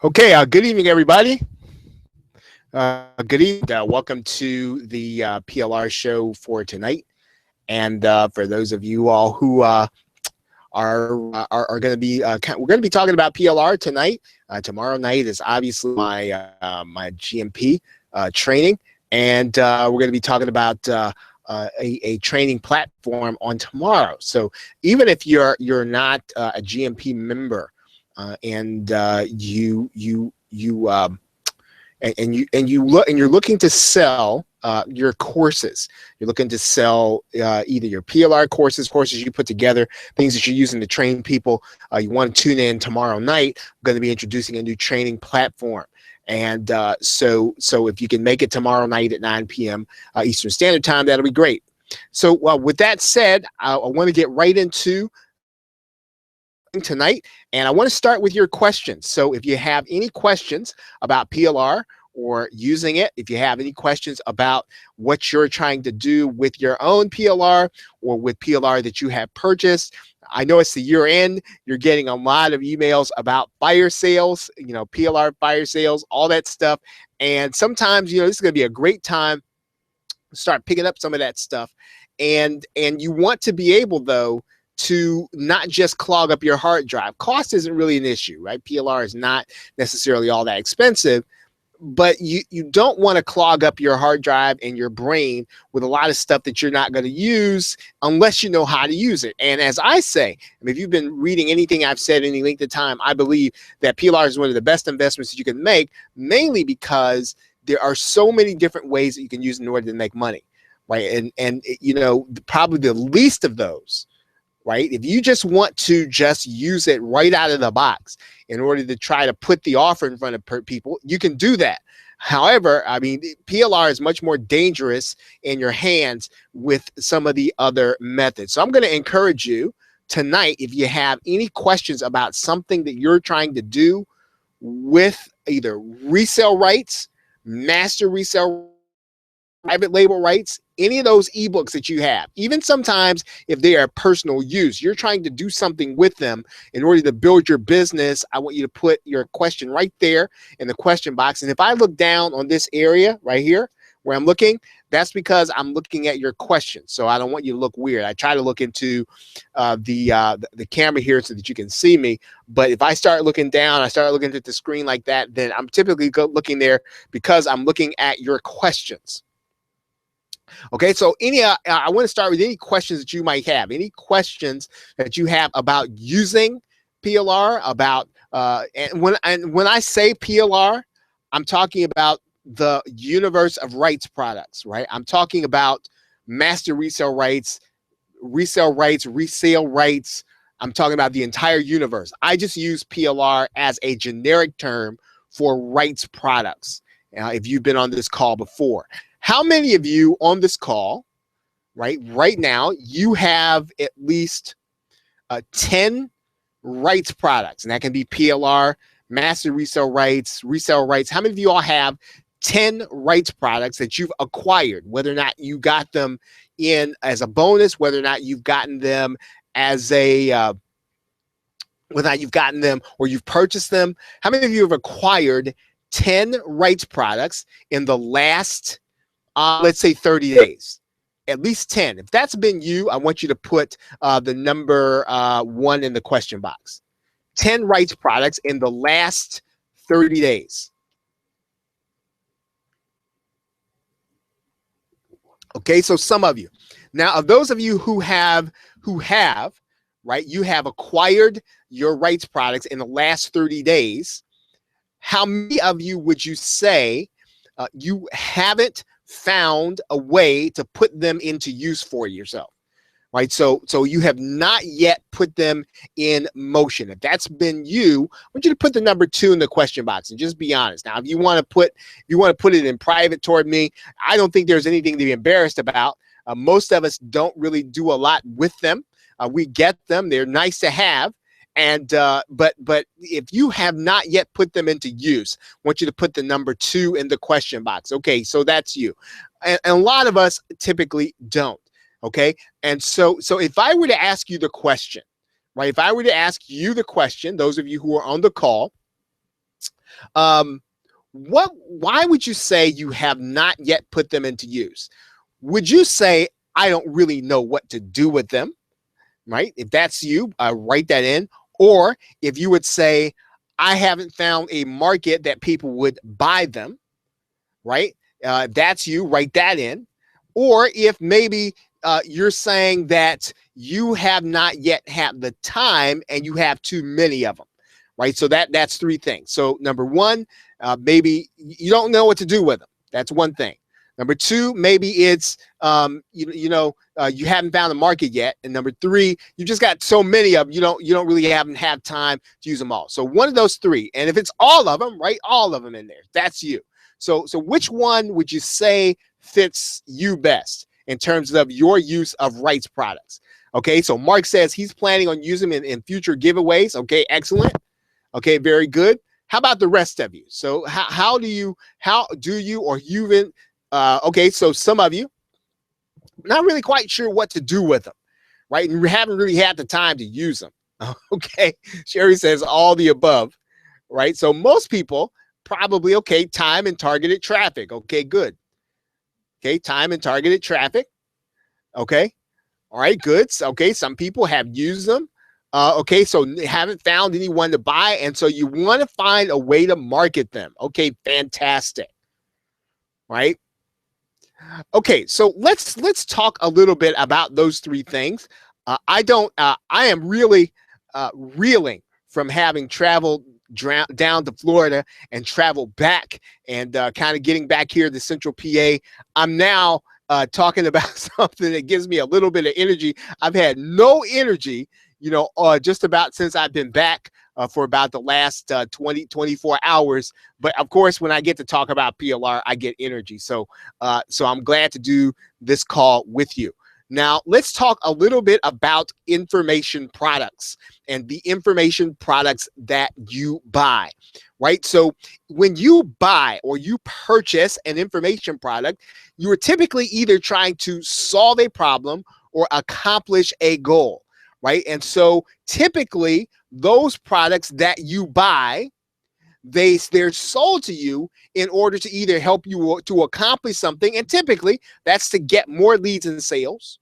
Okay, good evening, everybody. Good evening. Welcome to the PLR show for tonight. And for those of you all who are going to be, we're going to be talking about PLR tonight. Tomorrow night is obviously my GMP training, and we're going to be talking about a training platform on tomorrow. So even if you're not a GMP member, and you're looking to sell your courses. You're looking to sell either your PLR courses you put together, things that you're using to train people. You want to tune in tomorrow night. I'm going to be introducing a new training platform. And so if you can make it tomorrow night at 9 p.m. Eastern Standard Time, that'll be great. So with that said, I want to get right into tonight, and I want to start with your questions. So if you have any questions about PLR or using it, if you have any questions about what you're trying to do with your own PLR or with PLR that you have purchased, I know it's the year end. You're getting a lot of emails about fire sales, PLR fire sales, all that stuff. And sometimes, this is going to be a great time to start picking up some of that stuff. And you want to be able, though, to not just clog up your hard drive. Cost isn't really an issue, right? PLR is not necessarily all that expensive, but you don't want to clog up your hard drive and your brain with a lot of stuff that you're not going to use unless you know how to use it. And as I say, if you've been reading anything I've said any length of time, I believe that PLR is one of the best investments that you can make, mainly because there are so many different ways that you can use in order to make money, right? And probably the least of those, right? If you just want to just use it right out of the box in order to try to put the offer in front of people, you can do that. However, PLR is much more dangerous in your hands with some of the other methods. So I'm going to encourage you tonight, if you have any questions about something that you're trying to do with either resale rights, master resale, private label rights, any of those ebooks that you have, even sometimes if they are personal use, you're trying to do something with them in order to build your business, I want you to put your question right there in the question box. And if I look down on this area right here where I'm looking, that's because I'm looking at your question. So I don't want you to look weird. I try to look into the camera here so that you can see me. But if I start looking down, I start looking at the screen like that, then I'm typically looking there because I'm looking at your questions. Okay, so I want to start with any questions that you might have, any questions that you have about using PLR, about and when I say PLR, I'm talking about the universe of rights products, right? I'm talking about master resale rights, resale rights. I'm talking about the entire universe. I just use PLR as a generic term for rights products. If you've been on this call before. How many of you on this call, right now, you have at least 10 rights products, and that can be PLR, master resale rights. How many of you all have 10 rights products that you've acquired, whether or not you got them in as a bonus, whether or not you've gotten them as a, whether or not you've gotten them or you've purchased them? How many of you have acquired 10 rights products in the last let's say 30 days, at least 10. If that's been you, I want you to put the number 1 in the question box. 10 rights products in the last 30 days. Okay, so some of you. Now, of those of you who have, right, you have acquired your rights products in the last 30 days, how many of you would you say you haven't found a way to put them into use for yourself, right? So you have not yet put them in motion. If that's been you, I want you to put the number 2 in the question box and just be honest. Now, if you want to put it in private toward me, I don't think there's anything to be embarrassed about. Most of us don't really do a lot with them. We get them; they're nice to have. And but if you have not yet put them into use, I want you to put the number 2 in the question box. Okay, so that's you. And a lot of us typically don't. Okay, and so if I were to ask you the question, right? If I were to ask you the question, those of you who are on the call, Um, why would you say you have not yet put them into use? Would you say, I don't really know what to do with them, right? If that's you, write that in. Or if you would say, I haven't found a market that people would buy them, right? If that's you, write that in. Or if maybe you're saying that you have not yet had the time and you have too many of them, right? So that's three things. So number one, maybe you don't know what to do with them. That's one thing. Number two, maybe it's you haven't found the market yet. And number three, you just got so many of them, you don't really haven't have time to use them all. So one of those three. And if it's all of them, write all of them in there. That's you. So which one would you say fits you best in terms of your use of rights products? Okay, so Mark says he's planning on using them in future giveaways. Okay, excellent. Okay, very good. How about the rest of you? So how do you or you've been okay, so some of you not really quite sure what to do with them, right? And you haven't really had the time to use them. Okay, Sherry says all the above, right? So most people probably, okay, time and targeted traffic. Okay, good. Okay, time and targeted traffic. Okay, all right, good. So, okay, some people have used them. Okay, so haven't found anyone to buy, and so you want to find a way to market them. Okay, fantastic. Right? Okay, so let's talk a little bit about those three things. I am really reeling from having traveled down to Florida and travel back and kind of getting back here to Central PA. I'm now talking about something that gives me a little bit of energy. I've had no energy, just about since I've been back for about the last 24 hours. But of course, when I get to talk about PLR, I get energy. So I'm glad to do this call with you. Now, let's talk a little bit about information products and the information products that you buy, right? So when you buy or you purchase an information product, you are typically either trying to solve a problem or accomplish a goal, right? And so typically those products that you buy, they're sold to you in order to either help you to accomplish something, and typically that's to get more leads and sales,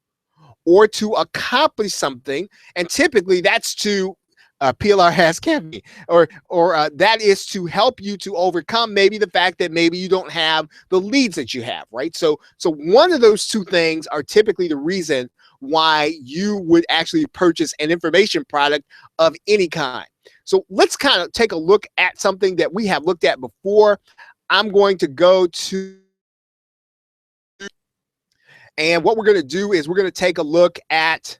or to accomplish something, and typically that's to PLR has Kevin, or that is to help you to overcome maybe the fact that maybe you don't have the leads that you have, right? So one of those two things are typically the reason why you would actually purchase an information product of any kind. So let's kind of take a look at something that we have looked at before. I'm going to go to, and what we're going to do is we're going to take a look at,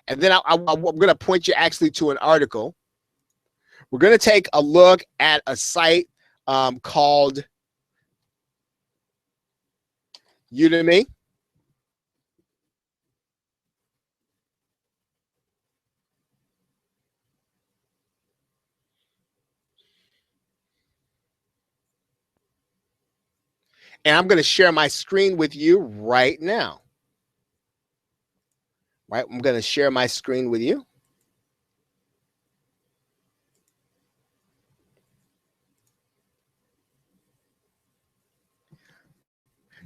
and then I'm going to point you actually to an article. We're going to take a look at a site called Udemy. And I'm going to share my screen with you right now. Right, I'm going to share my screen with you.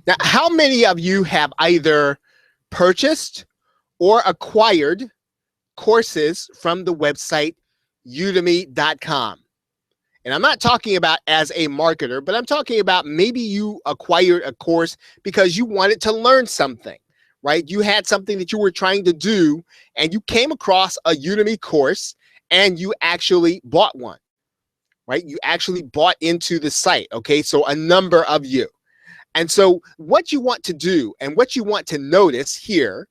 Now, how many of you have either purchased or acquired courses from the website udemy.com? And I'm not talking about as a marketer, but I'm talking about maybe you acquired a course because you wanted to learn something, right? You had something that you were trying to do and you came across a Udemy course and you actually bought one, right? You actually bought into the site, okay? So a number of you. And so what you want to do and what you want to notice here,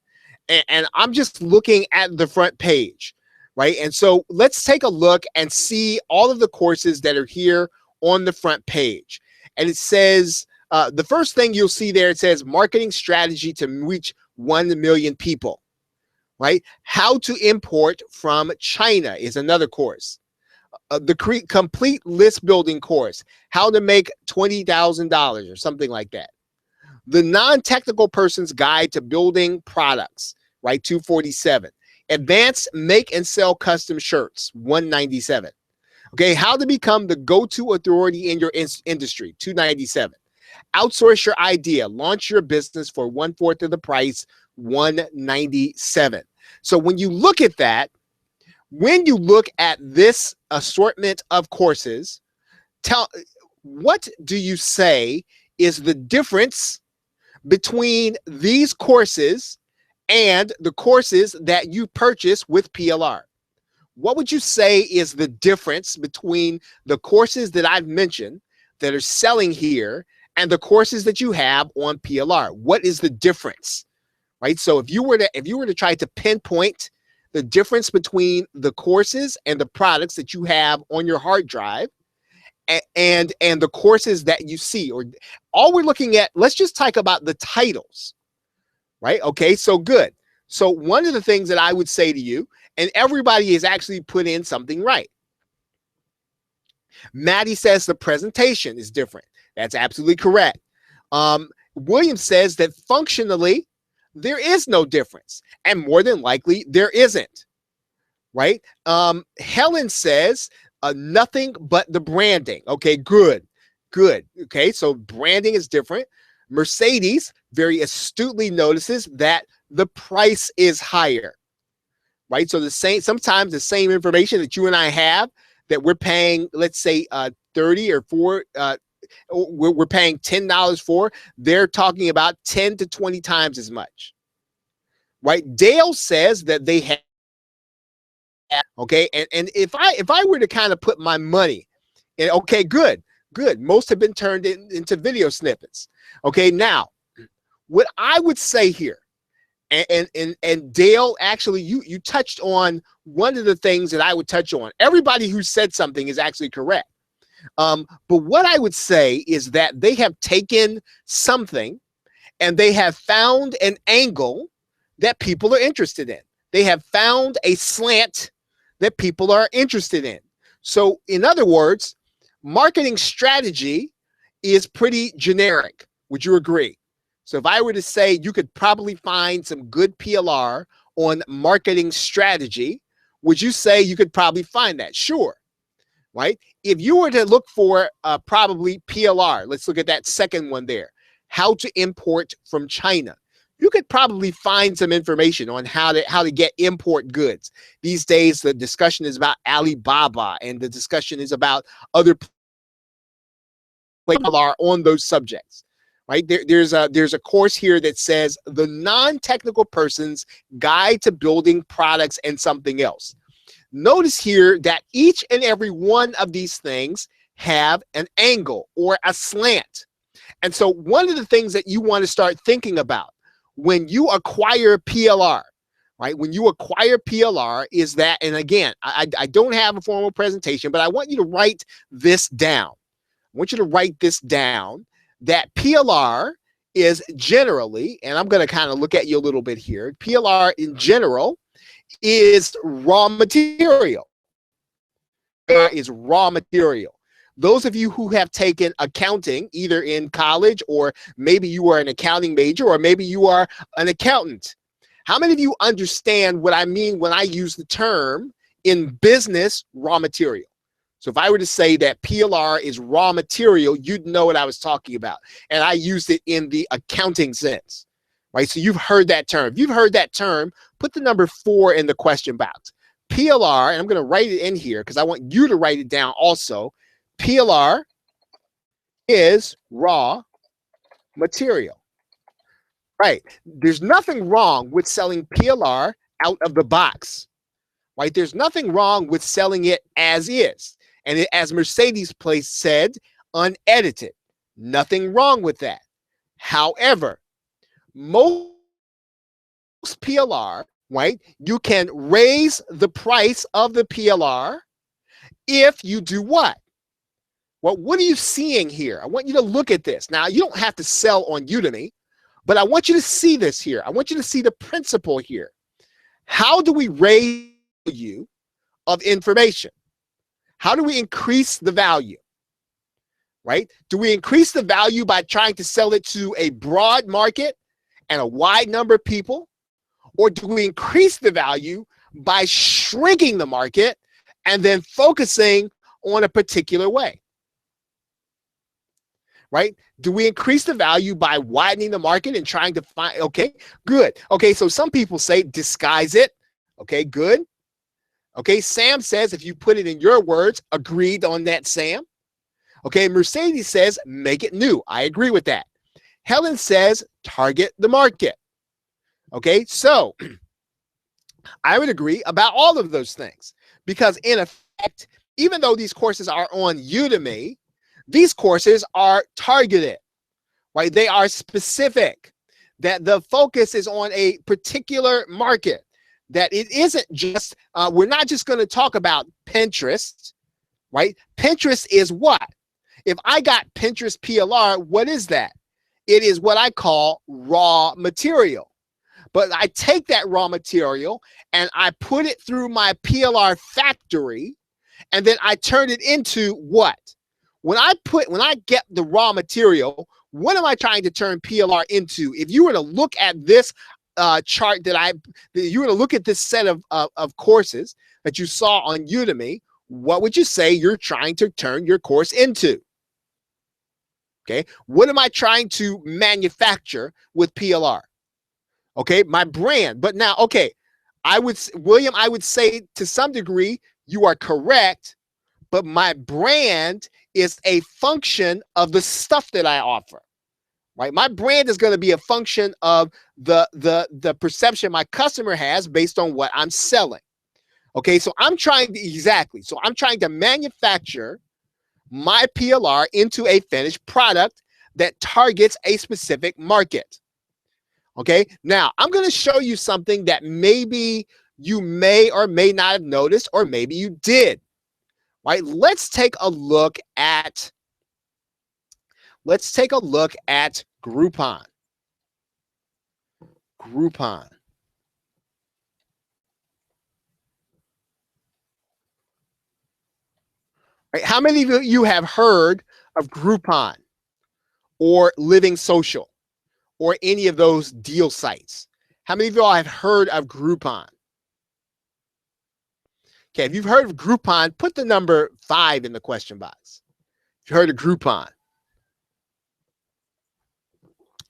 and I'm just looking at the front page, right? And so let's take a look and see all of the courses that are here on the front page. And it says, the first thing you'll see there, it says marketing strategy to reach 1 million people, right? How to import from China is another course. The complete list building course, how to make $20,000 or something like that. The non-technical person's guide to building products, right? 247. Advanced make and sell custom shirts, 197. Okay, how to become the go-to authority in your industry, 297. Outsource your idea, launch your business for 1/4 of the price, 197. So when you look at that, when you look at this assortment of courses, what do you say is the difference between these courses and the courses that you purchase with PLR? What would you say is the difference between the courses that I've mentioned that are selling here and the courses that you have on PLR? What is the difference? Right? So if you were to try to pinpoint the difference between the courses and the products that you have on your hard drive and the courses that you see, or all we're looking at, let's just talk about the titles, right? Okay, so good. So one of the things that I would say to you, and everybody has actually put in something right. Maddie says the presentation is different. That's absolutely correct. William says that functionally, there is no difference, and more than likely, there isn't, right? Helen says nothing but the branding. Okay, good. Okay, so branding is different. Mercedes very astutely notices that the price is higher, right? So sometimes the same information that you and I have that we're paying, let's say 30 or 4, we're paying $10 for, they're talking about 10 to 20 times as much, right? Dale says that they have, okay, and if I were to kind of put my money in, okay, good, most have been turned into video snippets. Okay, now what I would say here, and Dale, actually you touched on one of the things that I would touch on. Everybody who said something is actually correct. But what I would say is that they have taken something and they have found an angle that people are interested in. They have found a slant that people are interested in. So in other words, marketing strategy is pretty generic. Would you agree? So if I were to say you could probably find some good PLR on marketing strategy, would you say you could probably find that? Sure. Right? If you were to look for probably PLR, let's look at that second one there, how to import from China. You could probably find some information on how to get import goods. These days, the discussion is about Alibaba, and the discussion is about other PLR on those subjects. Right? There's a course here that says the non-technical person's guide to building products and something else. Notice here that each and every one of these things have an angle or a slant. And so one of the things that you want to start thinking about when you acquire PLR, right? When you acquire PLR is that, and again, I don't have a formal presentation, but I want you to write this down. I want you to write this down, that PLR is generally, and I'm going to kind of look at you a little bit here, PLR in general is raw material. Is raw material. Those of you who have taken accounting, either in college or maybe you are an accounting major or maybe you are an accountant, how many of you understand what I mean when I use the term in business raw material? So if I were to say that PLR is raw material, you'd know what I was talking about. And I used it in the accounting sense, right? So you've heard that term. If you've heard that term, put the number 4 in the question box. PLR, and I'm going to write it in here because I want you to write it down also. PLR is raw material, right? There's nothing wrong with selling PLR out of the box, right? There's nothing wrong with selling it as is. And as Mercedes Place said, unedited. Nothing wrong with that. However, most PLR, right, you can raise the price of the PLR if you do what? Well, what are you seeing here? I want you to look at this. Now, you don't have to sell on Udemy, but I want you to see this here. I want you to see the principle here. How do we raise the value of information? How do we increase the value, right? Do we increase the value by trying to sell it to a broad market and a wide number of people? Or do we increase the value by shrinking the market and then focusing on a particular way? Right? Do we increase the value by widening the market and trying to find, okay, good. Okay, so some people say disguise it. Okay, good. Okay, Sam says, if you put it in your words, agreed on that, Sam. Okay, Mercedes says, make it new. I agree with that. Helen says, target the market. Okay, so I would agree about all of those things because in effect, even though these courses are on Udemy, these courses are targeted, right? They are specific, that the focus is on a particular market, that it isn't just, we're not just going to talk about Pinterest, right? Pinterest is what? If I got Pinterest PLR, what is that? It is what I call raw material. But I take that raw material and I put it through my PLR factory, and then I turn it into what? When I get the raw material, what am I trying to turn PLR into? If you were to look at this chart you were to look at this set of courses that you saw on Udemy, what would you say you're trying to turn your course into? Okay, what am I trying to manufacture with PLR? Okay, my brand. But now, okay, William, I would say to some degree you are correct, but my brand is a function of the stuff that I offer, right? My brand is going to be a function of the perception my customer has based on what I'm selling. Okay, so I'm trying to manufacture my PLR into a finished product that targets a specific market. Okay, now I'm going to show you something that maybe you may or may not have noticed, or maybe you did. Right? Let's take a look at Groupon. Groupon. Right? How many of you have heard of Groupon or Living Social or any of those deal sites? How many of y'all have heard of Groupon? Okay, if you've heard of Groupon, put the number 5 in the question box. If you heard of Groupon.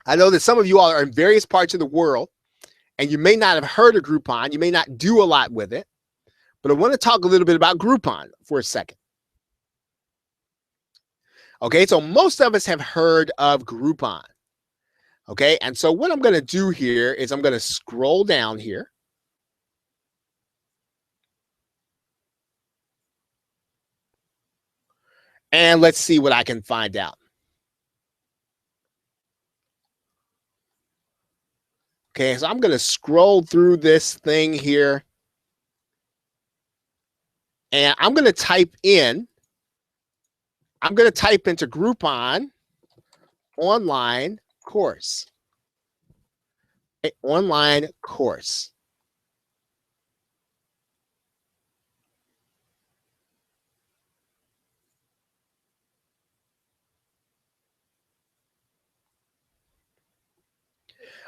I know that some of you all are in various parts of the world, and you may not have heard of Groupon. You may not do a lot with it, but I want to talk a little bit about Groupon for a second. Okay, so most of us have heard of Groupon. Okay, and so what I'm going to do here is I'm going to scroll down here. And let's see what I can find out. Okay, so I'm going to scroll through this thing here. And I'm going to type into Groupon online course. Online course.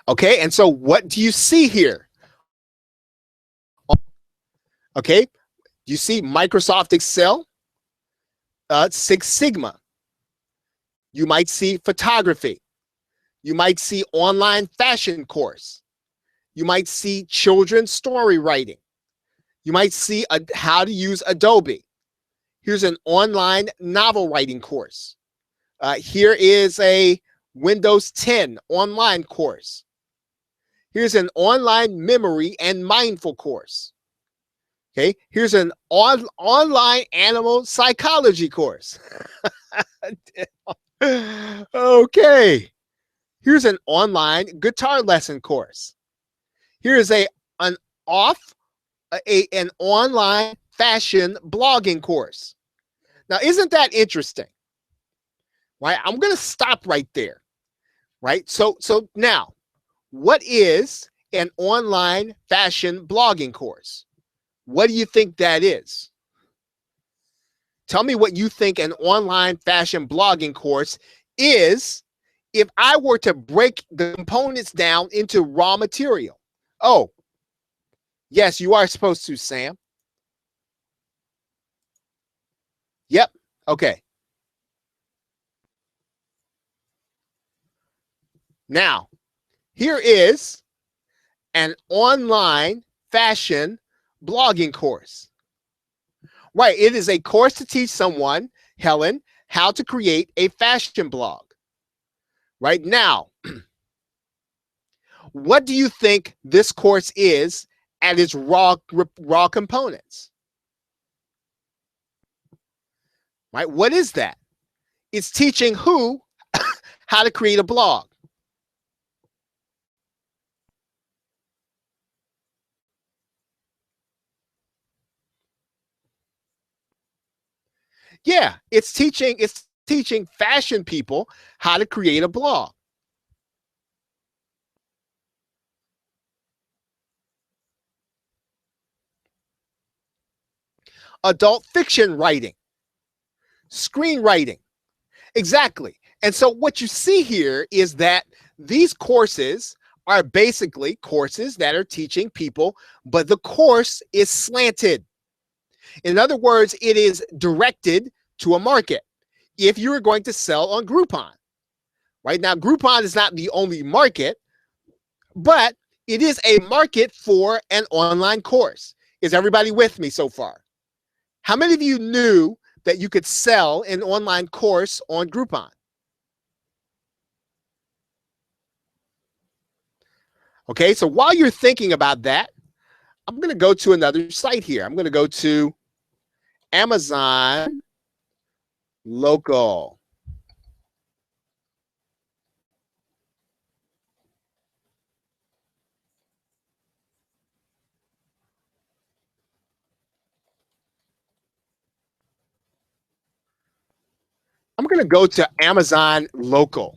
Okay, and so what do you see here? Okay, you see Microsoft Excel, Six Sigma. You might see photography. You might see online fashion course. You might see children's story writing. You might see how to use Adobe. Here's an online novel writing course. Here is a Windows 10 online course. Here's an online memory and mindful course. Okay, here's an online animal psychology course. Okay, here's an online guitar lesson course. Here's an online fashion blogging course. Now, isn't that interesting? Right, I'm going to stop right there. Right, so now, what is an online fashion blogging course? What do you think that is? Tell me what you think an online fashion blogging course is if I were to break the components down into raw material. Oh, yes, you are supposed to, Sam. Yep. Okay. Now, here is an online fashion blogging course. Right. It is a course to teach someone, Helen, how to create a fashion blog. Right now, what do you think this course is at its raw components? Right? What is that? It's teaching who how to create a blog. Yeah, it's teaching fashion people how to create a blog. Adult fiction writing, screenwriting. Exactly. And so what you see here is that these courses are basically courses that are teaching people, but the course is slanted. In other words, it is directed to a market. If you're going to sell on Groupon, right now, Groupon is not the only market, but it is a market for an online course. Is everybody with me so far? How many of you knew that you could sell an online course on Groupon? Okay, so while you're thinking about that, I'm going to go to another site here. I'm going to go to Amazon Local. I'm going to go to Amazon Local.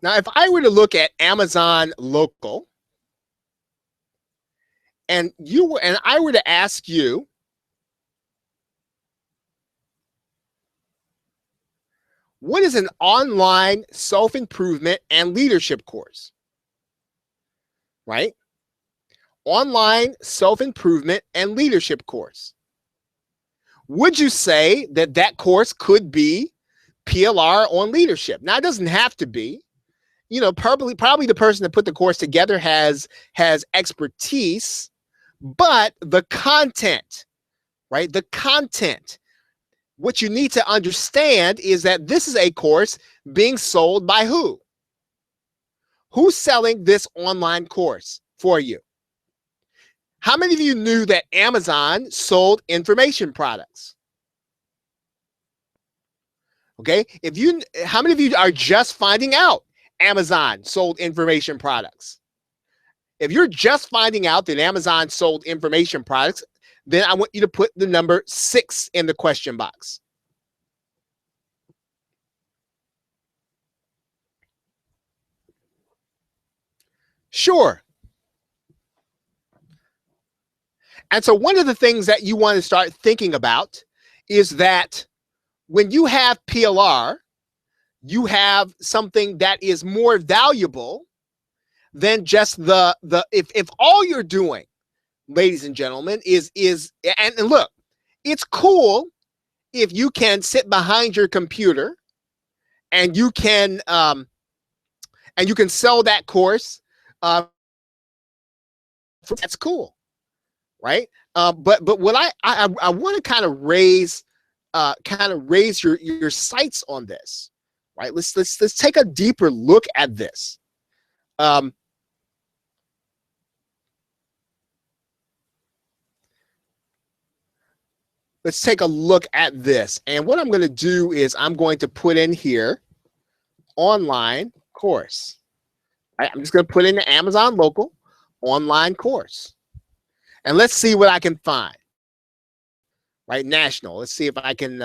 Now, if I were to look at Amazon Local, and I were to ask you, what is an online self-improvement and leadership course? Right? Online self-improvement and leadership course. Would you say that that course could be PLR on leadership? Now, it doesn't have to be. Probably the person that put the course together has expertise, but the content, right? The content. What you need to understand is that this is a course being sold by who? Who's selling this online course for you? How many of you knew that Amazon sold information products? Okay. How many of you are just finding out Amazon sold information products? If you're just finding out that Amazon sold information products, then I want you to put the number 6 in the question box. Sure. And so one of the things that you want to start thinking about is that when you have PLR, you have something that is more valuable than just if all you're doing, ladies and gentlemen, is and look, it's cool if you can sit behind your computer and you can sell that course. That's cool, right? But what I want to kind of raise your sights on this, right? Let's take a deeper look at this. Let's take a look at this. And what I'm going to do is I'm going to put in here online course. Right? I'm just going to put in the Amazon Local online course. And let's see what I can find. Right, national. Let's see if I can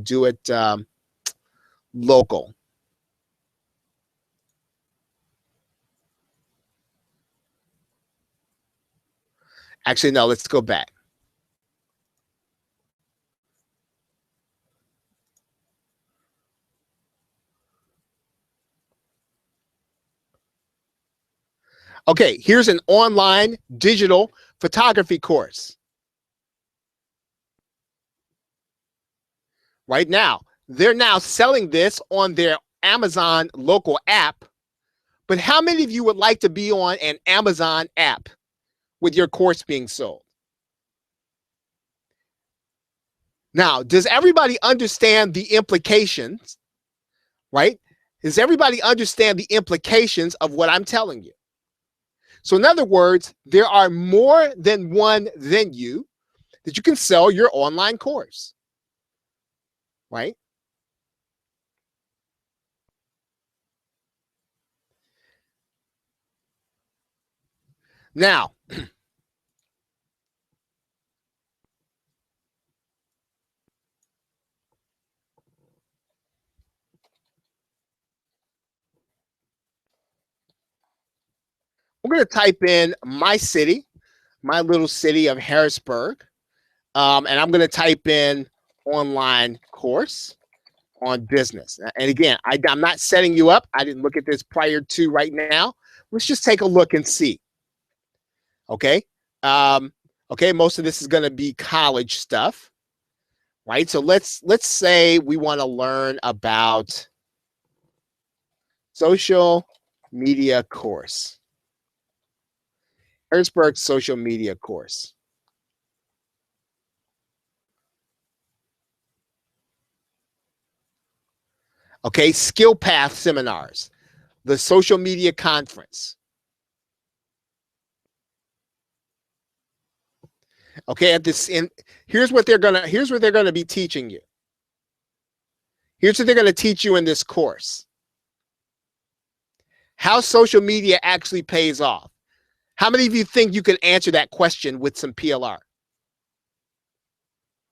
do it local. Actually, no, let's go back. Okay, here's an online digital photography course. Right now, they're now selling this on their Amazon local app. But how many of you would like to be on an Amazon app with your course being sold? Now, does everybody understand the implications, right? Does everybody understand the implications of what I'm telling you? So in other words, there are more than one venue that you can sell your online course, right? Now, we're going to type in my city, my little city of Harrisburg, and I'm going to type in online course on business. And again, I'm not setting you up. I didn't look at this prior to right now. Let's just take a look and see. Okay. Okay. Most of this is going to be college stuff, right? So let's say we want to learn about social media course, Harrisburg social media course. Okay. Skill Path seminars, the social media conference. Okay. Here's what they're gonna be teaching you. Here's what they're going to teach you in this course. How social media actually pays off. How many of you think you can answer that question with some PLR?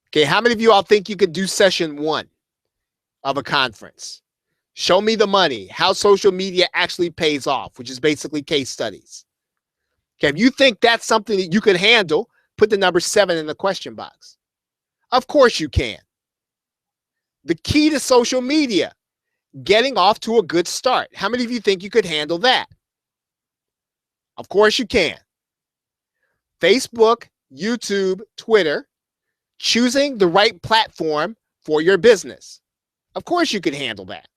Okay, how many of you all think you could do session 1 of a conference? Show me the money, how social media actually pays off, which is basically case studies. Okay, if you think that's something that you could handle, put the number 7 in the question box. Of course you can. The key to social media, getting off to a good start. How many of you think you could handle that? Of course you can. Facebook, YouTube, Twitter, choosing the right platform for your business. Of course you could handle that.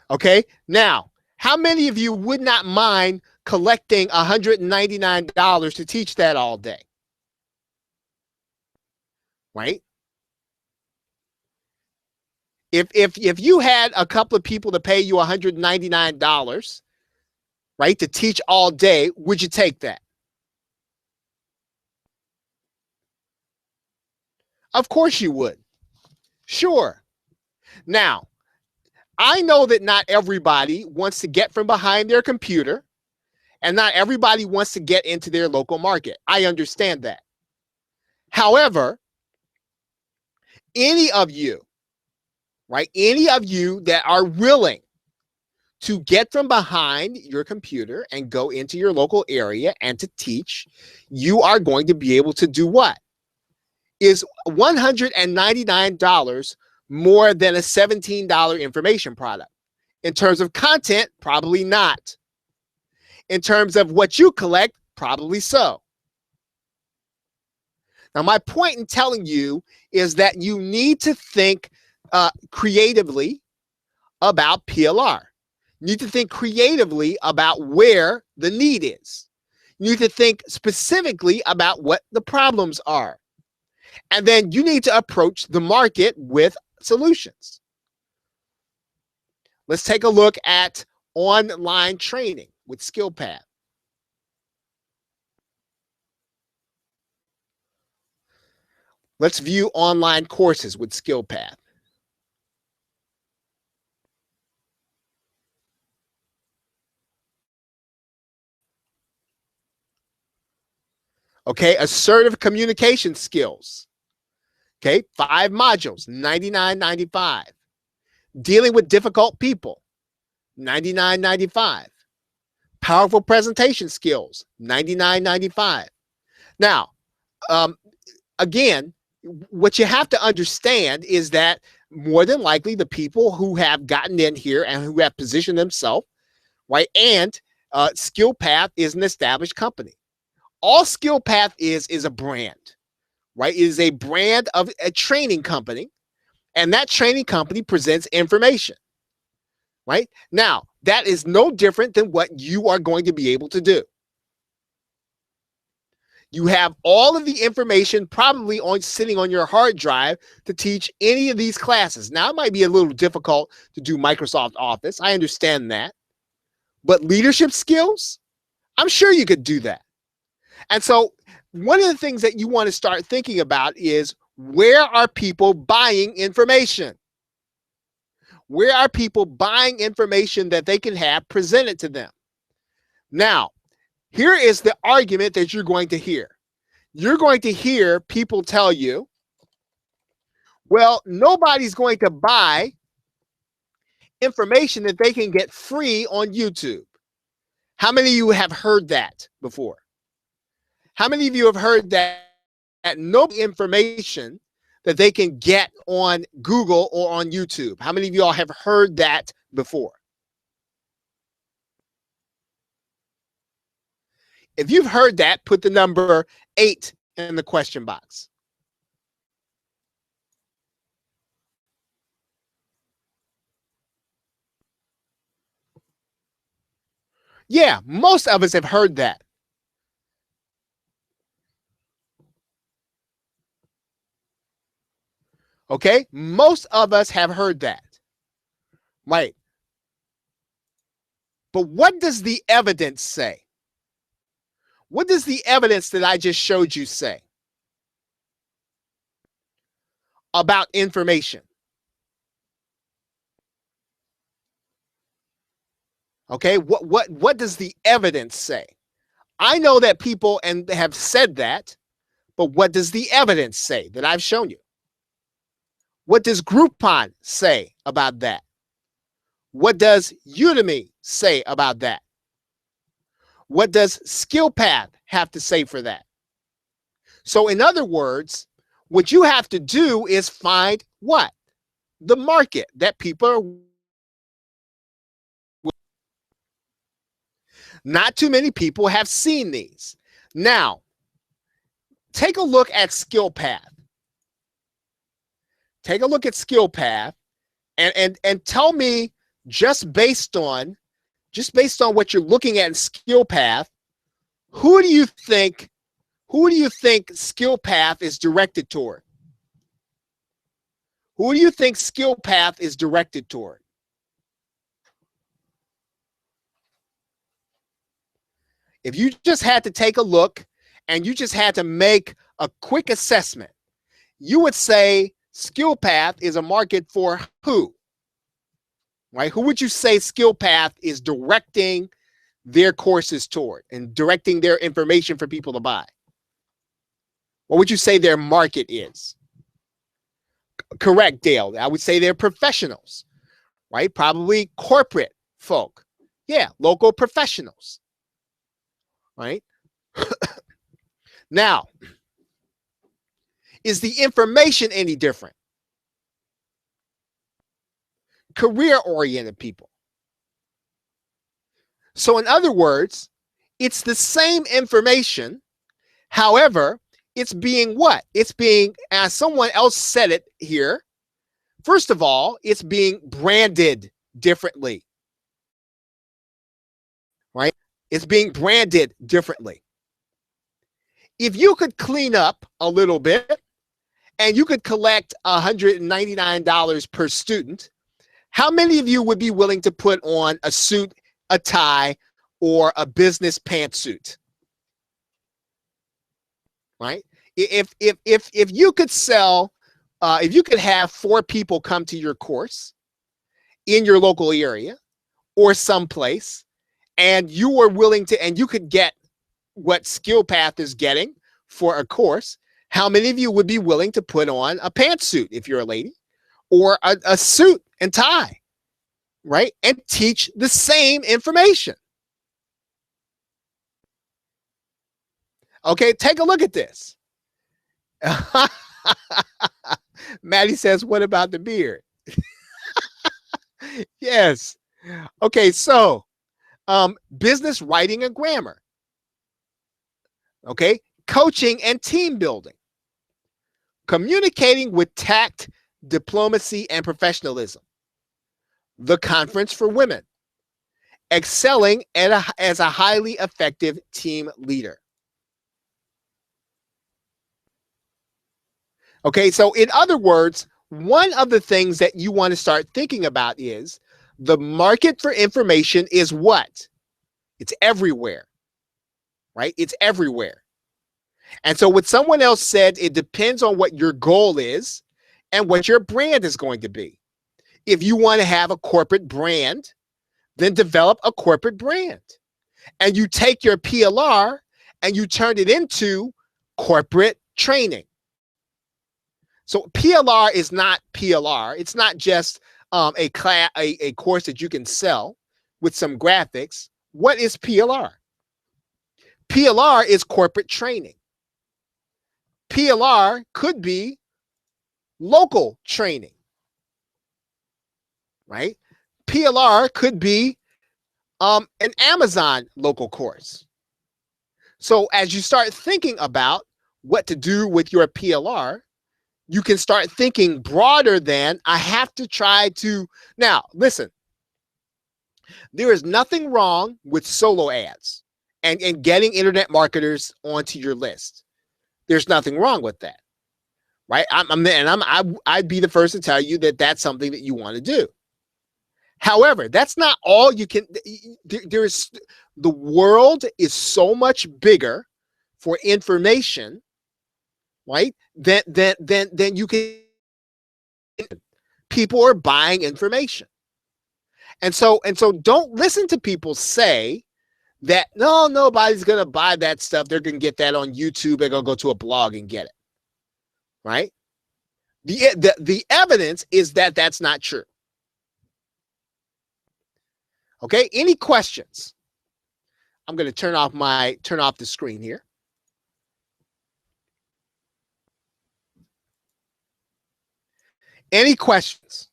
Okay, now, how many of you would not mind collecting $199 to teach that all day? Right? If you had a couple of people to pay you $199, right, to teach all day, would you take that? Of course you would. Sure. Now, I know that not everybody wants to get from behind their computer, and not everybody wants to get into their local market. I understand that. However, any of you, right, any of you that are willing to get from behind your computer and go into your local area and to teach, you are going to be able to do what? Is $199 more than a $17 information product? In terms of content, probably not. In terms of what you collect, probably so. Now, my point in telling you is that you need to think creatively about PLR. You need to think creatively about where the need is. You need to think specifically about what the problems are. And then you need to approach the market with solutions. Let's take a look at online training with SkillPath. Let's view online courses with SkillPath. Okay, assertive communication skills. Okay, 5 modules, $99.95. Dealing with difficult people, $99.95. Powerful presentation skills, $99.95. Now, um, again, what you have to understand is that more than likely the people who have gotten in here and who have positioned themselves, right, and Skill Path is an established company. All Skill Path is a brand, right? It is a brand of a training company, and that training company presents information, right? Now, that is no different than what you are going to be able to do. You have all of the information probably on sitting on your hard drive to teach any of these classes. Now, it might be a little difficult to do Microsoft Office. I understand that. But leadership skills, I'm sure you could do that. And so one of the things that you want to start thinking about is, where are people buying information? Where are people buying information that they can have presented to them? Now, here is the argument that you're going to hear. You're going to hear people tell you, well, nobody's going to buy information that they can get free on YouTube. How many of you have heard that before? How many of you have heard that no information that they can get on Google or on YouTube? How many of you all have heard that before? If you've heard that, put the number 8 in the question box. Yeah, most of us have heard that. Okay, most of us have heard that. Right. But what does the evidence say? What does the evidence that I just showed you say about information? Okay, what does the evidence say? I know that people and have said that, but what does the evidence say that I've shown you? What does Groupon say about that? What does Udemy say about that? What does SkillPath have to say for that? So in other words, what you have to do is find what? The market that people are. Not too many people have seen these. Now, take a look at SkillPath. Take a look at SkillPath and tell me, just based on what you're looking at in SkillPath, who do you think SkillPath is directed toward? Who do you think SkillPath is directed toward? If you just had to take a look and you just had to make a quick assessment, you would say SkillPath is a market for who? Right? Who would you say SkillPath is directing their courses toward and directing their information for people to buy? What would you say their market is? Correct, Dale. I would say they're professionals, right? Probably corporate folk. Yeah, local professionals, right? Now, is the information any different? Career-oriented people. So in other words, it's the same information. However, it's being what? It's being, as someone else said it here, first of all, it's being branded differently, right? It's being branded differently. If you could clean up a little bit and you could collect $199 per student, how many of you would be willing to put on a suit, a tie, or a business pantsuit? Right? If you could sell, if you could have 4 people come to your course in your local area or someplace, and you were willing to, and you could get what SkillPath is getting for a course, how many of you would be willing to put on a pantsuit if you're a lady, or a suit and tie, right? And teach the same information. Okay, take a look at this. Maddie says, what about the beard? Yes. Okay, so business writing and grammar. Okay, coaching and team building. Communicating with tact, diplomacy, and professionalism. The conference for women. Excelling as a highly effective team leader. Okay, so in other words, one of the things that you want to start thinking about is the market for information is what? It's everywhere, right? It's everywhere. And so what someone else said, it depends on what your goal is and what your brand is going to be. If you want to have a corporate brand, then develop a corporate brand. And you take your PLR and you turn it into corporate training. So PLR is not PLR. It's not just a course that you can sell with some graphics. What is PLR? PLR is corporate training. PLR could be local training, right? PLR could be an Amazon local course. So as you start thinking about what to do with your PLR, you can start thinking broader than I have to try to. Now, listen, there is nothing wrong with solo ads and getting internet marketers onto your list. There's nothing wrong with that, right? I'd be the first to tell you that that's something that you want to do. However, that's not all you can. The world is so much bigger for information, right? Then you can. People are buying information, and so don't listen to people say that nobody's gonna buy that stuff. They're gonna get that on YouTube. They're gonna go to a blog and get it, right? The evidence is that that's not true. Okay, any questions? I'm going to turn off the screen here. Any questions?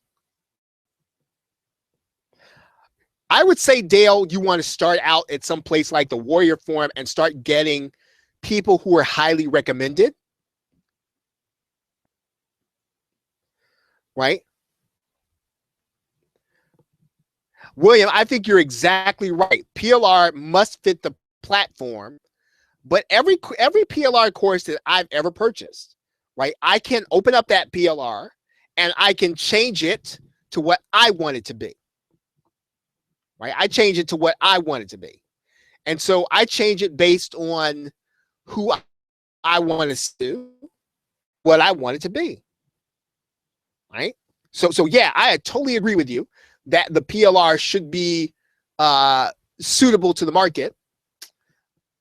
I would say, Dale, you want to start out at some place like the Warrior Forum and start getting people who are highly recommended, right? William, I think you're exactly right. PLR must fit the platform, but every PLR course that I've ever purchased, right, I can open up that PLR and I can change it to what I want it to be, right? I change it to what I want it to be. And so I change it based on who I want to do, what I want it to be, right? So yeah, I totally agree with you that the PLR should be suitable to the market,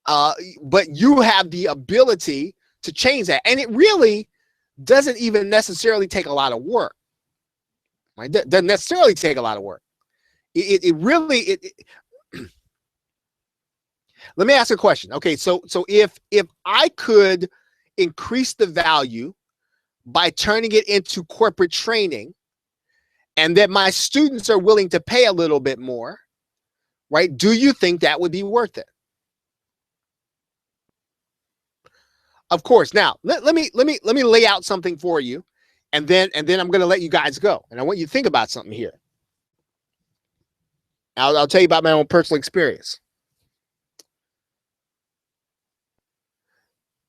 but you have the ability to change that. And it really doesn't even necessarily take a lot of work, right? Doesn't necessarily take a lot of work. It really let me ask a question. Okay, so if I could increase the value by turning it into corporate training, and that my students are willing to pay a little bit more, right? Do you think that would be worth it? Of course. Now, let me lay out something for you, and then I'm going to let you guys go. And I want you to think about something here. I'll tell you about my own personal experience.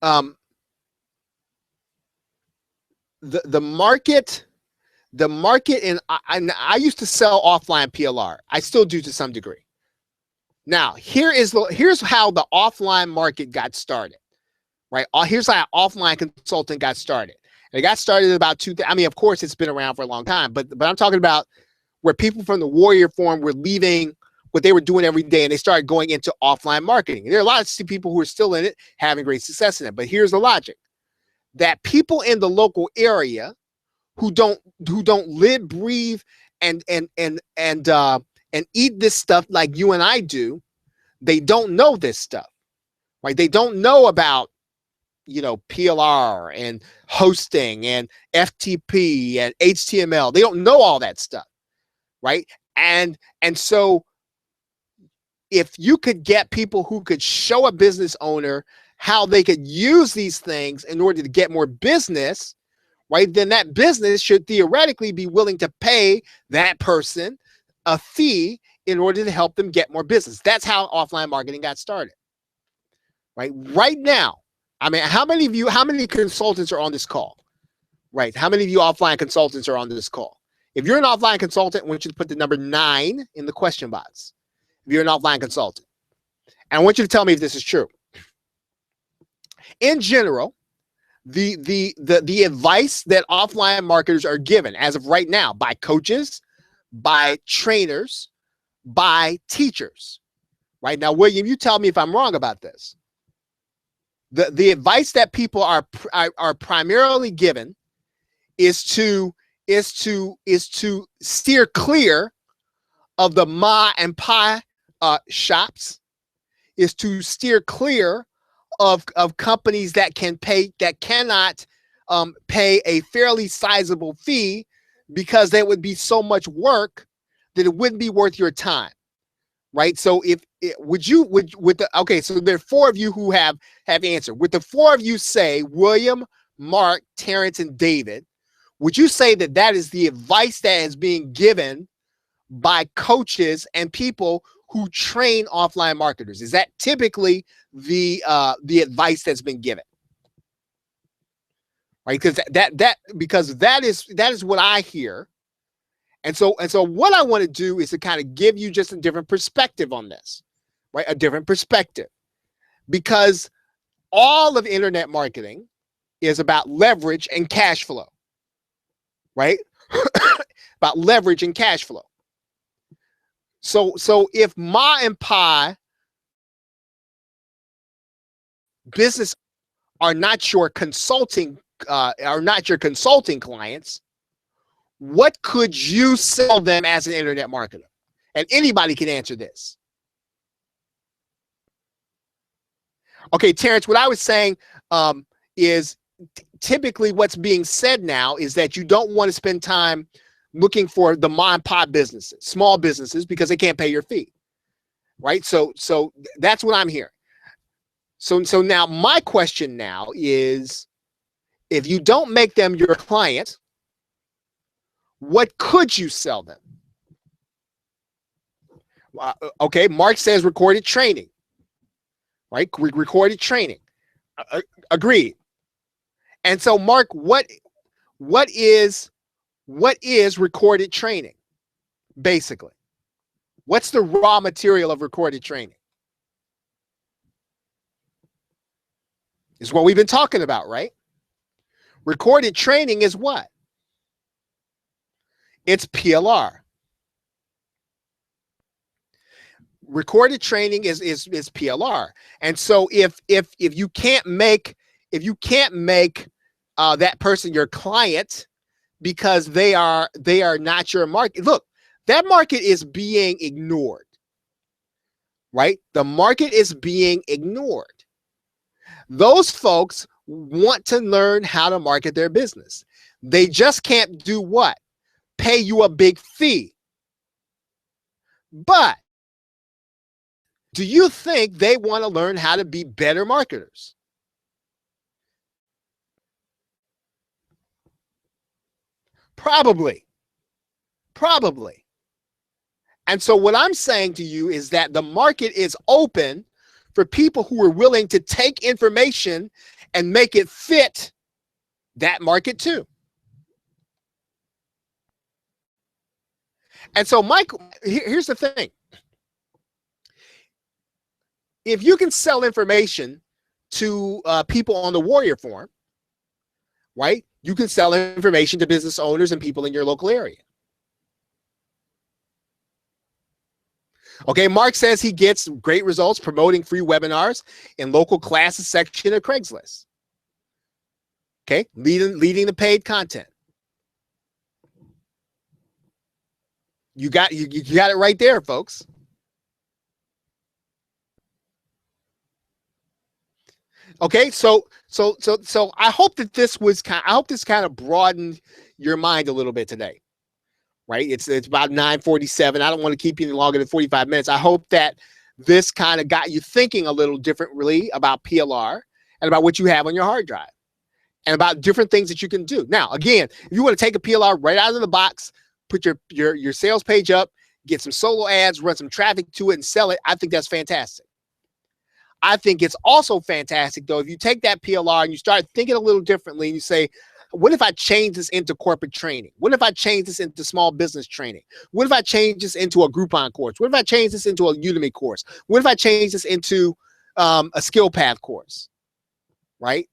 The market. The market, and I used to sell offline PLR. I still do to some degree. Now, here's how the offline market got started, right? Here's how offline consulting got started. And it got started about of course, it's been around for a long time, but I'm talking about where people from the Warrior Forum were leaving what they were doing every day, and they started going into offline marketing. There are a lot of people who are still in it, having great success in it. But here's the logic: that people in the local area who don't live, breathe, and eat this stuff like you and I do, they don't know this stuff, right? They don't know about PLR and hosting and FTP and HTML. They don't know all that stuff, right? And so if you could get people who could show a business owner how they could use these things in order to get more business, right, then that business should theoretically be willing to pay that person a fee in order to help them get more business. That's how offline marketing got started. Right now, I mean, how many consultants are on this call? Right? How many of you offline consultants are on this call? If you're an offline consultant, I want you to put the number 9 in the question box. If you're an offline consultant, and I want you to tell me if this is true. In general, the advice that offline marketers are given as of right now by coaches, by trainers, by teachers. Right now, William, you tell me if I'm wrong about this. The advice that people are primarily given is to steer clear of the ma and pa shops, is to steer clear of companies that cannot pay a fairly sizable fee, because that would be so much work that it wouldn't be worth your time. Right? So okay, so there are 4 of you who have answered. Would the 4 of you say, William, Mark, Terrence, and David, would you say that that is the advice that is being given by coaches and people who train offline marketers? Is that typically the advice that's been given? Right? Because that is what I hear. And so what I want to do is to kind of give you just a different perspective on this, right? A different perspective, because all of internet marketing is about leverage and cash flow, right? About leverage and cash flow. So if ma and pa business are not your consulting clients, what could you sell them as an internet marketer? And anybody can answer this. Okay, Terrence, what I was saying is typically what's being said now is that you don't want to spend time looking for the mom and pop businesses, small businesses, because they can't pay your fee, right? So that's what I'm hearing. So now my question now is, if you don't make them your client, what could you sell them? Okay, Mark says recorded training, right? Recorded training. Agreed. And so, Mark, what is recorded training, basically? What's the raw material of recorded training? Is what we've been talking about, right? Recorded training is what? It's PLR. Recorded training is PLR. And so if you can't make that person your client because they are not your market, look, that market is being ignored, right? The market is being ignored. Those folks want to learn how to market their business. They just can't do what? Pay you a big fee. But do you think they want to learn how to be better marketers? Probably. And so what I'm saying to you is that the market is open for people who are willing to take information and make it fit that market too. And so, Mike, here's the thing. If you can sell information to people on the Warrior Forum, right, you can sell information to business owners and people in your local area. Okay, Mark says he gets great results promoting free webinars in local classes section of Craigslist. Okay, leading the paid content. You got it right there, folks. Okay, so I hope that this was I hope this kind of broadened your mind a little bit today. Right? It's about 9:47. I don't want to keep you any longer than 45 minutes. I hope that this kind of got you thinking a little differently about PLR and about what you have on your hard drive and about different things that you can do. Now, again, if you want to take a PLR right out of the box, put your sales page up, get some solo ads, run some traffic to it and sell it, I think that's fantastic. I think it's also fantastic, though, if you take that PLR and you start thinking a little differently and you say, what if I change this into corporate training? What if I change this into small business training? What if I change this into a Groupon course? What if I change this into a Udemy course? What if I change this into a skill path course? Right?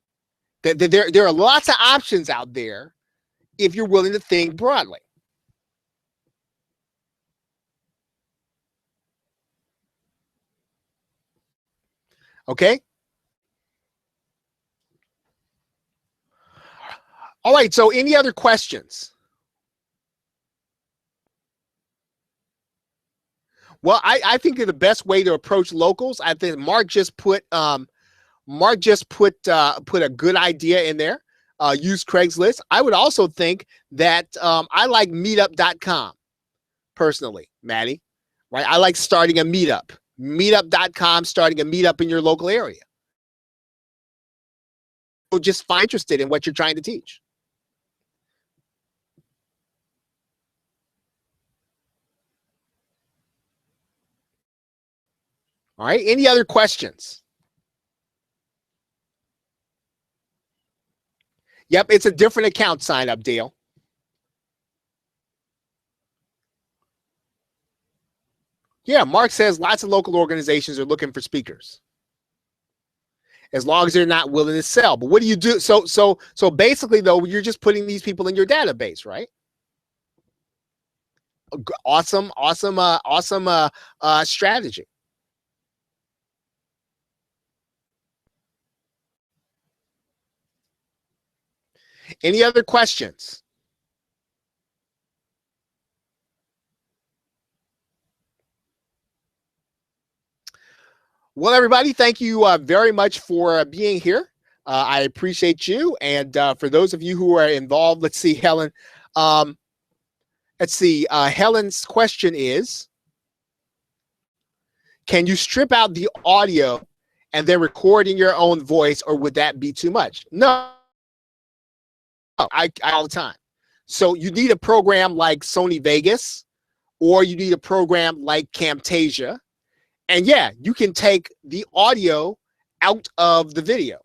There are lots of options out there if you're willing to think broadly. Okay? All right, so any other questions? Well, I think that the best way to approach locals, I think Mark just put put a good idea in there. Use Craigslist. I would also think that I like meetup.com personally, Maddie. Right? I like starting a meetup. Meetup.com, starting a meetup in your local area. So just find interested in what you're trying to teach. All right. Any other questions? Yep, it's a different account sign up, Dale. Yeah, Mark says lots of local organizations are looking for speakers. As long as they're not willing to sell. But what do you do? So basically, though, you're just putting these people in your database, right? Awesome strategy. Any other questions? Well, everybody, thank you very much for being here. I appreciate you. And for those of you who are involved, let's see, Helen. Let's see. Helen's question is, can you strip out the audio and then record in your own voice, or would that be too much? No, I all the time. So you need a program like Sony Vegas, or you need a program like Camtasia. And yeah, you can take the audio out of the video.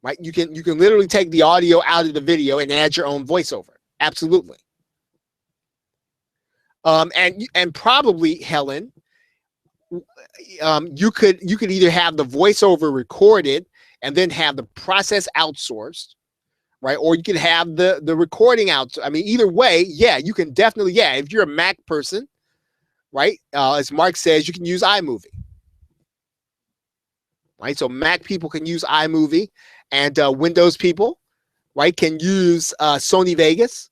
Right? You can literally take the audio out of the video and add your own voiceover. Absolutely. And probably, Helen, you could either have the voiceover recorded and then have the process outsourced, right? Or you could have the recording out. I mean, either way, yeah, you can definitely, yeah, if you're a Mac person, right? As Mark says, you can use iMovie. Right? So Mac people can use iMovie, and Windows people, right, can use Sony Vegas.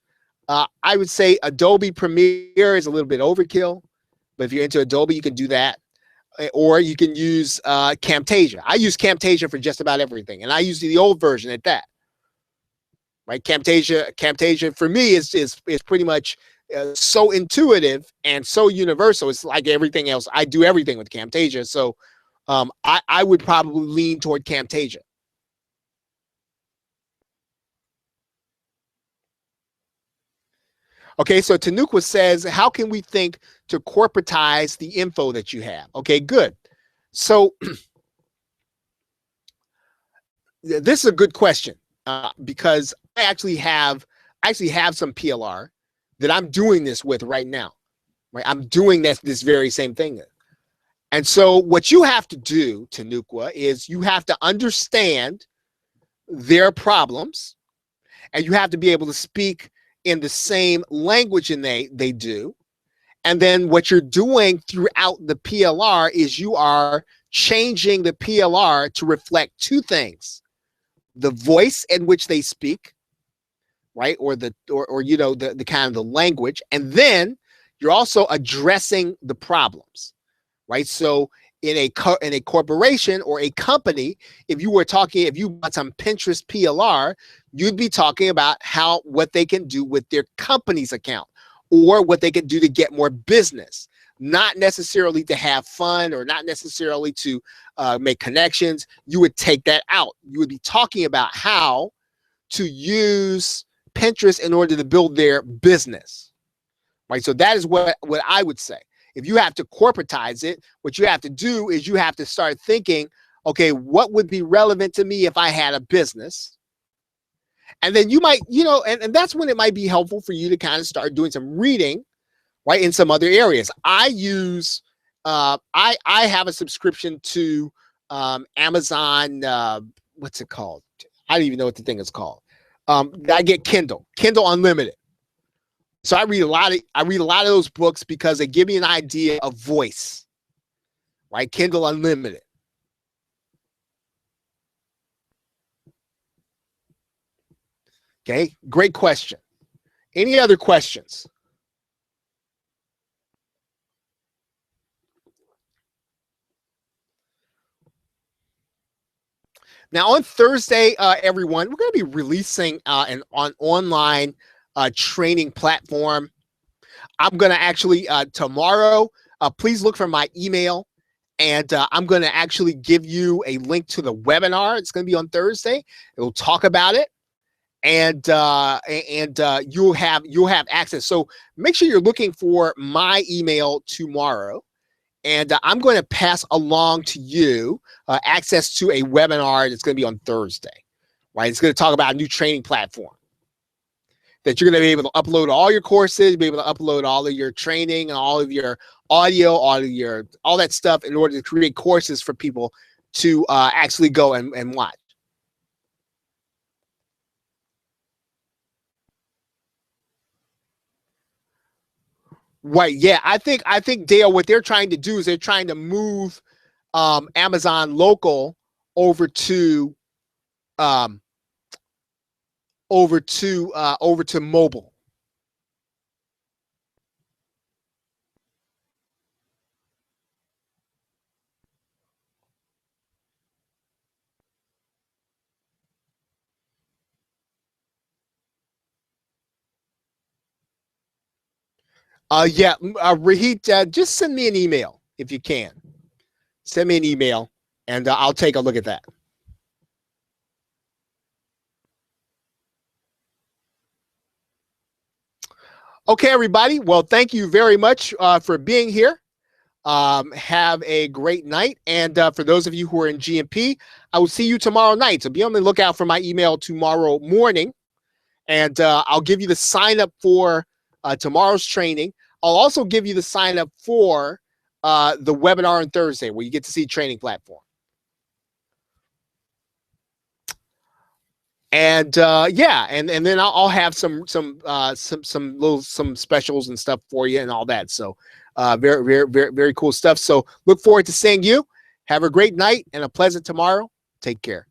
I would say Adobe Premiere is a little bit overkill, but if you're into Adobe, you can do that. Or you can use Camtasia. I use Camtasia for just about everything, and I use the old version at that. Right? Camtasia for me is pretty much so intuitive and so universal. It's like everything else. I do everything with Camtasia, so I would probably lean toward Camtasia. Okay, so Tanuqua says, how can we think to corporatize the info that you have? Okay, good. So this is a good question because I actually have some PLR that I'm doing this with right now. Right, I'm doing this very same thing. And so what you have to do, Tanuqua, is you have to understand their problems, and you have to be able to speak in the same language and they do. And then what you're doing throughout the PLR is you are changing the PLR to reflect two things: the voice in which they speak, right? Or the kind of the language. And then you're also addressing the problems, right? So in a corporation or a company, if you bought some Pinterest PLR, you'd be talking about what they can do with their company's account or what they can do to get more business, not necessarily to have fun or not necessarily to make connections. You would take that out. You would be talking about how to use Pinterest in order to build their business, right? So that is what I would say. If you have to corporatize it, what you have to do is you have to start thinking, okay, what would be relevant to me if I had a business? And then you might, and that's when it might be helpful for you to kind of start doing some reading, right, in some other areas. I use, I have a subscription to Amazon, what's it called? I don't even know what the thing is called. I get Kindle Unlimited. So I read a lot of those books because they give me an idea of voice, right? Kindle Unlimited. Okay, great question. Any other questions? Now on Thursday, everyone, we're going to be releasing an online training platform. I'm going to actually tomorrow, please look for my email, and I'm going to actually give you a link to the webinar. It's going to be on Thursday. It'll talk about it, and you'll have access. So make sure you're looking for my email tomorrow, and I'm going to pass along to you access to a webinar that's going to be on Thursday, right? It's going to talk about a new training platform that you're going to be able to upload all your courses, be able to upload all of your training, all of your audio, all that stuff in order to create courses for people to actually go and watch. Right. Yeah. I think Dale, what they're trying to do is they're trying to move Amazon local over to mobile. Yeah, Rahit, just send me an email if you can. Send me an email, and I'll take a look at that. Okay, everybody. Well, thank you very much for being here. Have a great night. And for those of you who are in GMP, I will see you tomorrow night. So be on the lookout for my email tomorrow morning. And I'll give you the sign up for tomorrow's training. I'll also give you the sign up for the webinar on Thursday where you get to see training platform. And yeah, and then I'll have some specials and stuff for you and all that. So very, very, very, very cool stuff. So look forward to seeing you. Have a great night and a pleasant tomorrow. Take care.